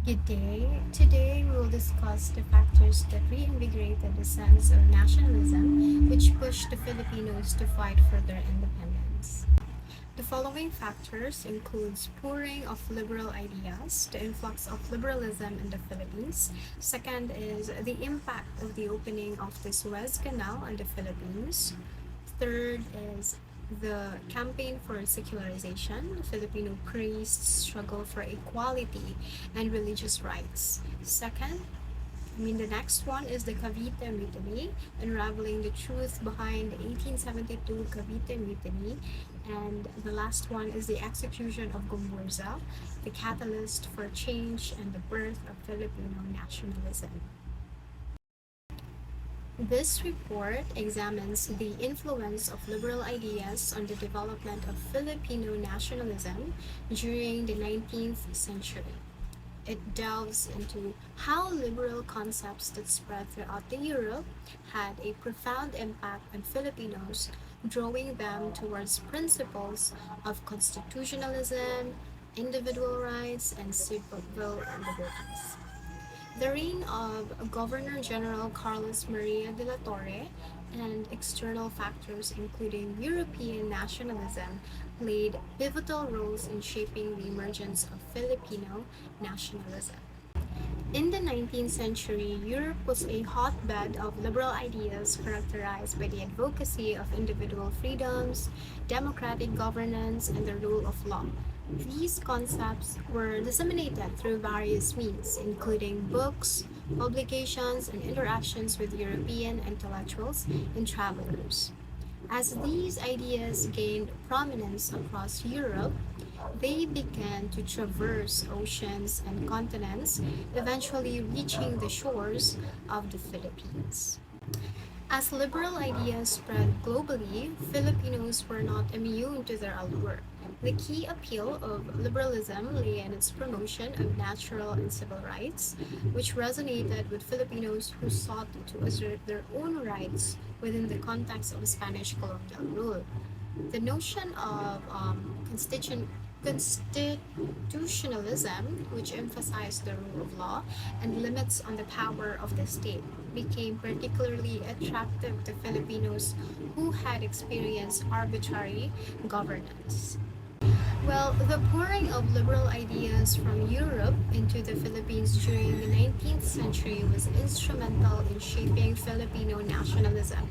Good day. Today we will discuss the factors that reinvigorated the sense of nationalism, which pushed the Filipinos to fight for their independence. The following factors includes pouring of liberal ideas, the influx of liberalism in the Philippines. Second is the impact of the opening of the Suez Canal on the Philippines. Third is the campaign for secularization. Filipino priests struggle for equality and religious rights. The next one is the Cavite Mutiny, unraveling the truth behind the 1872 Cavite Mutiny. And the last one is the execution of Gomburza, the catalyst for change and the birth of Filipino nationalism. This report examines the influence of liberal ideas on the development of Filipino nationalism during the 19th century. It delves into how liberal concepts that spread throughout the Europe had a profound impact on Filipinos, drawing them towards principles of constitutionalism, individual rights, and civil liberties. The reign of Governor General Carlos Maria de la Torre and external factors including European nationalism played pivotal roles in shaping the emergence of Filipino nationalism. In the 19th century, Europe was a hotbed of liberal ideas characterized by the advocacy of individual freedoms, democratic governance, and the rule of law. These concepts were disseminated through various means, including books, publications, and interactions with European intellectuals and travelers. As these ideas gained prominence across Europe, they began to traverse oceans and continents, eventually reaching the shores of the Philippines. As liberal ideas spread globally, Filipinos were not immune to their allure. The key appeal of liberalism lay in its promotion of natural and civil rights, which resonated with Filipinos who sought to assert their own rights within the context of Spanish colonial rule. The notion of constitutionalism, which emphasized the rule of law and limits on the power of the state, became particularly attractive to Filipinos who had experienced arbitrary governance. Well, the pouring of liberal ideas from Europe into the Philippines during the 19th century was instrumental in shaping Filipino nationalism.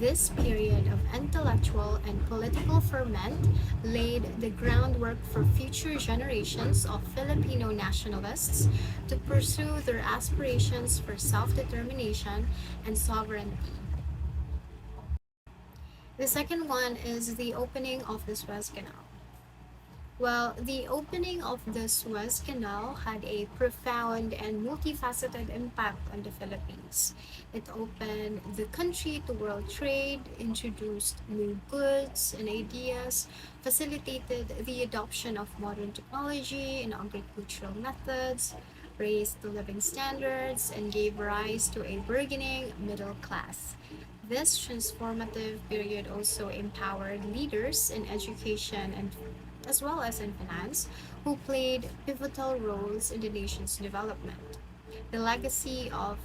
This period of intellectual and political ferment laid the groundwork for future generations of Filipino nationalists to pursue their aspirations for self-determination and sovereignty. The second one is the opening of the Suez Canal. Well, the opening of the Suez Canal had a profound and multifaceted impact on the Philippines. It opened the country to world trade, introduced new goods and ideas, facilitated the adoption of modern technology and agricultural methods, raised the living standards, and gave rise to a burgeoning middle class. This transformative period also empowered leaders in education and as well as in finance, who played pivotal roles in the nation's development. The legacy of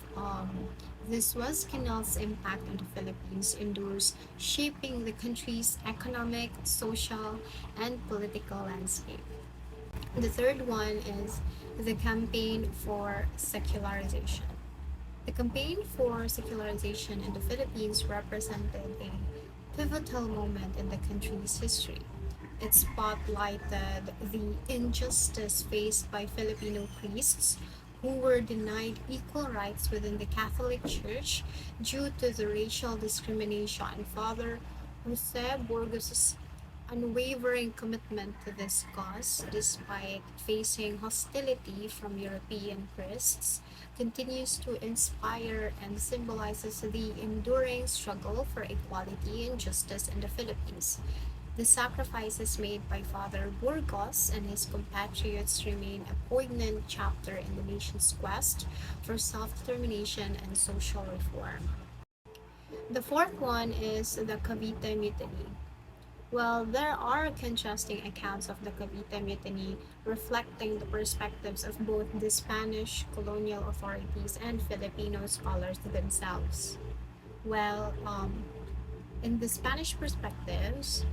this was Canal's impact on the Philippines endures, shaping the country's economic, social, and political landscape. The third one is the campaign for secularization. The campaign for secularization in the Philippines represented a pivotal moment in the country's history. It spotlighted the injustice faced by Filipino priests who were denied equal rights within the Catholic Church due to the racial discrimination. Father Jose Burgos' unwavering commitment to this cause, despite facing hostility from European priests, continues to inspire and symbolizes the enduring struggle for equality and justice in the Philippines. The sacrifices made by Father Burgos and his compatriots remain a poignant chapter in the nation's quest for self-determination and social reform. The fourth one is the Cavite Mutiny. Well, there are contrasting accounts of the Cavite Mutiny reflecting the perspectives of both the Spanish colonial authorities and Filipino scholars themselves. Well, in the Spanish perspectives,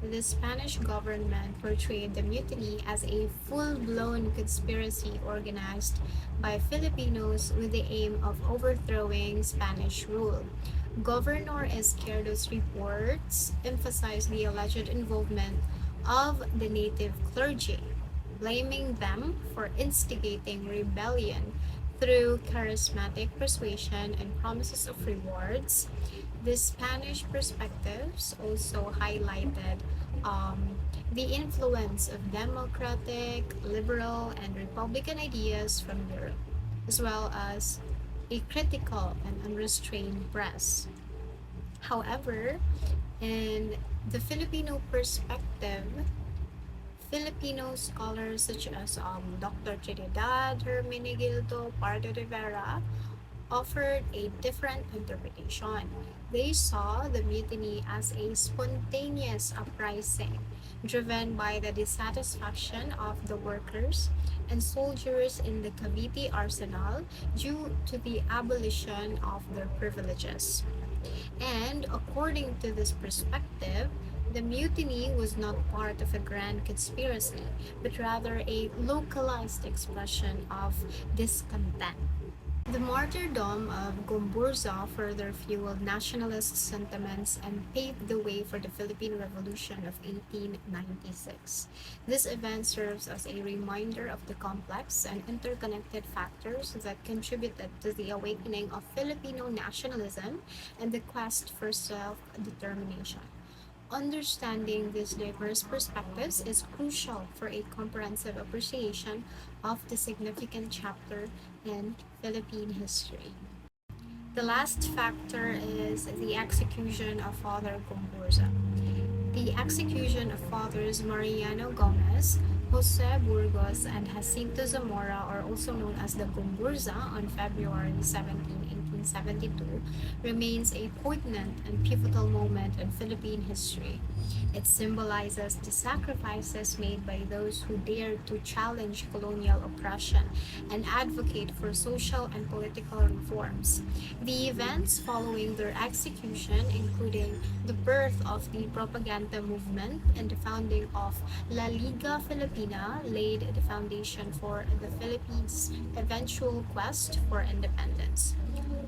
the Spanish government portrayed the mutiny as a full blown conspiracy organized by Filipinos with the aim of overthrowing Spanish rule. Governor Izquierdo's reports emphasized the alleged involvement of the native clergy, blaming them for instigating rebellion through charismatic persuasion and promises of rewards. The Spanish perspectives also highlighted the influence of democratic, liberal, and republican ideas from Europe, as well as a critical and unrestrained press. However, in the Filipino perspective, Filipino scholars such as Dr. Trinidad Hermenegildo Pardo Rivera offered a different interpretation. They saw the mutiny as a spontaneous uprising driven by the dissatisfaction of the workers and soldiers in the Cavite arsenal due to the abolition of their privileges. And according to this perspective, the mutiny was not part of a grand conspiracy, but rather a localized expression of discontent. The martyrdom of Gomburza further fueled nationalist sentiments and paved the way for the Philippine Revolution of 1896. This event serves as a reminder of the complex and interconnected factors that contributed to the awakening of Filipino nationalism and the quest for self determination. Understanding these diverse perspectives is crucial for a comprehensive appreciation of the significant chapter in Philippine history. The last factor is the execution of Father Gomburza. The execution of Fathers Mariano Gomez, Jose Burgos, and Jacinto Zamora, are also known as the Gomburza, on February 17, 1872, remains a poignant and pivotal moment in Philippine history. It symbolizes the sacrifices made by those who dared to challenge colonial oppression and advocate for social and political reforms. The events following their execution, including the birth of the propaganda movement and the founding of La Liga Filipina, laid the foundation for the Philippines' eventual quest for independence.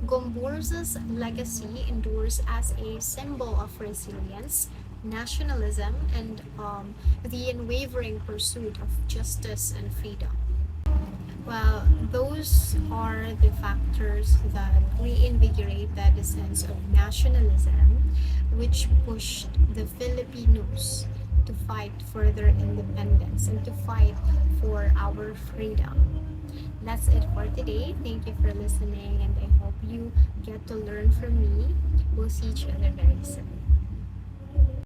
Gomburza's legacy endures as a symbol of resilience, nationalism, and the unwavering pursuit of justice and freedom. Well, those are the factors that reinvigorated the sense of nationalism, which pushed the Filipinos to fight for their independence and to fight for our freedom. That's it for today. Thank you for listening, and I hope you get to learn from me. We'll see each other very soon.